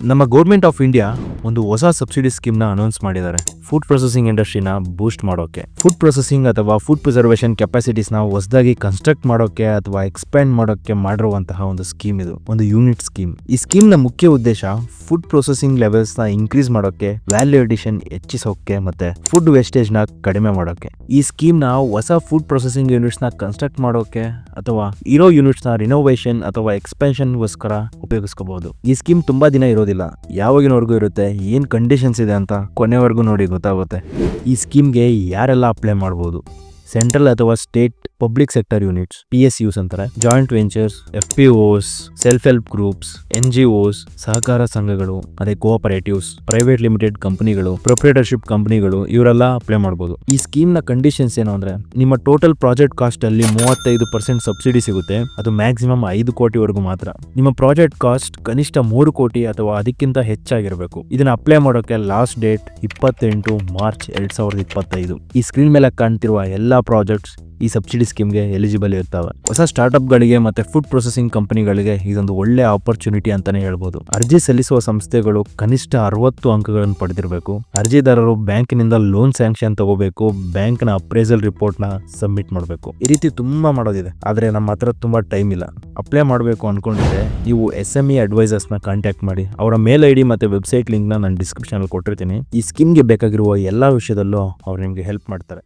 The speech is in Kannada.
ನಮ್ಮ ಗೌರ್ಮೆಂಟ್ ಆಫ್ ಇಂಡಿಯಾ ಒಂದು ಹೊಸ ಸಬ್ಸಿಡಿ ಸ್ಕೀಮ್ ನ ಅನೌನ್ಸ್ ಮಾಡಿದ್ದಾರೆ. ಫುಡ್ ಪ್ರೊಸೆಸಿಂಗ್ ಇಂಡಸ್ಟ್ರಿನ ಬೂಸ್ಟ್ ಮಾಡೋಕೆ, ಫುಡ್ ಪ್ರೊಸೆಸಿಂಗ್ ಅಥವಾ ಫುಡ್ ಪ್ರಿಸರ್ವೇಷನ್ ಕೆಪಾಸಿಟೀಸ್ ನ ಹೊಸದಾಗಿ ಕನ್ಸ್ಟ್ರಕ್ಟ್ ಮಾಡೋಕೆ ಅಥವಾ ಎಕ್ಸ್ಪ್ಯಾಂಡ್ ಮಾಡೋಕೆ ಮಾಡಿರುವಂತಹ ಒಂದು ಸ್ಕೀಮ್ ಇದು, ಒಂದು ಯೂನಿಟ್ ಸ್ಕೀಮ್. ಈ ಸ್ಕೀಮ್ ನ ಮುಖ್ಯ ಉದ್ದೇಶ ಫುಡ್ ಪ್ರೊಸೆಸಿಂಗ್ ಲೆವೆಲ್ಸ್ ನ ಇನ್ಕ್ರೀಸ್ ಮಾಡೋಕೆ, ವ್ಯಾಲ್ಯೂ ಅಡಿಷನ್ ಹೆಚ್ಚಿಸೋಕೆ ಮತ್ತೆ ಫುಡ್ ವೇಸ್ಟೇಜ್ ನ ಕಡಿಮೆ ಮಾಡೋಕೆ. ಈ ಸ್ಕೀಮ್ ನ ಹೊಸ ಫುಡ್ ಪ್ರೊಸೆಸಿಂಗ್ ಯೂನಿಟ್ಸ್ ನ ಕನ್ಸ್ಟ್ರಕ್ಟ್ ಮಾಡೋಕೆ ಅಥವಾ ಇರೋ ಯೂನಿಟ್ಸ್ ನ ರಿನೋವೇಷನ್ ಅಥವಾ ಎಕ್ಸ್ಪೆನ್ಷನ್ ಗೋಸ್ಕರ ಉಪಯೋಗಿಸಬಹುದು. ಈ ಸ್ಕೀಮ್ ತುಂಬಾ ದಿನ ಇರೋದಿಲ್ಲ, ಯಾವಾಗಿನವರೆಗೂ ಇರುತ್ತೆ, ಏನ್ ಕಂಡೀಷನ್ಸ್ ಇದೆ ಅಂತ ಕೊನೆವರೆಗೂ ನೋಡಿ ಗೊತ್ತಾಗುತ್ತೆ. ಈ ಸ್ಕೀಮ್ಗೆ ಯಾರೆಲ್ಲ ಅಪ್ಲೈ ಮಾಡಬಹುದು? ಸೆಂಟ್ರಲ್ ಅಥವಾ state public sector units, PSUs ಅಂತಾರೆ, joint ventures, FPOs, self help groups, NGOs, ಸಹಕಾರ ಸಂಘಗಳು, ಅದೇ ಕೋಆಪರೇಟಿವ್ಸ್, ಪ್ರೈವೇಟ್ ಲಿಮಿಟೆಡ್ ಕಂಪನಿಗಳು, ಪ್ರೊಪ್ರೈಟರ್ಶಿಪ್ ಕಂಪನಿಗಳು, ಇವರೆಲ್ಲ ಅಪ್ಲೈ ಮಾಡಬಹುದು. ಈ ಸ್ಕೀಮ್ ನ ಕಂಡೀಷನ್ಸ್ ಏನು ಅಂದ್ರೆ, ನಿಮ್ಮ ಟೋಟಲ್ ಪ್ರಾಜೆಕ್ಟ್ ಕಾಸ್ಟ್ ಅಲ್ಲಿ 35% ಸಬ್ಸಿಡಿ ಸಿಗುತ್ತೆ. ಅದು ಮ್ಯಾಕ್ಸಿಮಮ್ 5 ಕೋಟಿವರೆಗೂ ಮಾತ್ರ. ನಿಮ್ಮ ಪ್ರಾಜೆಕ್ಟ್ ಕಾಸ್ಟ್ ಕನಿಷ್ಠ 3 ಕೋಟಿ ಅಥವಾ ಅದಕ್ಕಿಂತ ಹೆಚ್ಚಾಗಿರಬೇಕು. ಇದನ್ನ ಅಪ್ಲೈ ಮಾಡೋಕೆ ಲಾಸ್ಟ್ ಡೇಟ್ 28 ಮಾರ್ಚ್ 2025. ಈ ಸ್ಕ್ರೀನ್ ಮೇಲೆ ಕಾಣ್ತಿರುವ ಎಲ್ಲಾ ಪ್ರಾಜೆಕ್ಟ್ಸ್ ಈ ಸಬ್ಸಿಡಿ ಸ್ಕೀಮ್ಗೆ ಎಲಿಜಿಬಲ್ ಇರ್ತವೆ. ಹೊಸ ಸ್ಟಾರ್ಟ್ಅಪ್ ಗಳಿಗೆ ಮತ್ತೆ ಫುಡ್ ಪ್ರೊಸೆಸಿಂಗ್ ಕಂಪನಿಗಳಿಗೆ ಇದೊಂದು ಒಳ್ಳೆ ಆಪರ್ಚುನಿಟಿ ಅಂತಾನೆ ಹೇಳ್ಬೋದು. ಅರ್ಜಿ ಸಲ್ಲಿಸುವ ಸಂಸ್ಥೆಗಳು ಕನಿಷ್ಠ 60 ಅಂಕಗಳನ್ನು ಪಡೆದಿರಬೇಕು. ಅರ್ಜಿದಾರರು ಬ್ಯಾಂಕಿನಿಂದ ಲೋನ್ ಸ್ಯಾಂಕ್ಷನ್ ತಗೋಬೇಕು, ಬ್ಯಾಂಕ್ ನ ಅಪ್ರೈಸಲ್ ರಿಪೋರ್ಟ್ ನ ಸಬ್ಮಿಟ್ ಮಾಡಬೇಕು. ಈ ರೀತಿ ತುಂಬಾ ಮಾಡೋದಿದೆ, ಆದ್ರೆ ನಮ್ಮ ಹತ್ರ ತುಂಬಾ ಟೈಮ್ ಇಲ್ಲ. ಅಪ್ಲೈ ಮಾಡಬೇಕು ಅನ್ಕೊಂಡಿದ್ರೆ ನೀವು SME ಅಡ್ವೈಸರ್ಸ್ ನ ಕಾಂಟ್ಯಾಕ್ಟ್ ಮಾಡಿ. ಅವರ ಮೇಲ್ ID ಮತ್ತೆ ವೆಬ್ಸೈಟ್ ಲಿಂಕ್ ನ ನಾನು ಡಿಸ್ಕ್ರಿಪ್ಷನ್ ಅಲ್ಲಿ ಕೊಟ್ಟಿರ್ತೀನಿ. ಈ ಸ್ಕೀಮ್ಗೆ ಬೇಕಾಗಿರುವ ಎಲ್ಲಾ ವಿಷಯದಲ್ಲೂ ಅವ್ರು ನಿಮ್ಗೆ ಹೆಲ್ಪ್ ಮಾಡ್ತಾರೆ.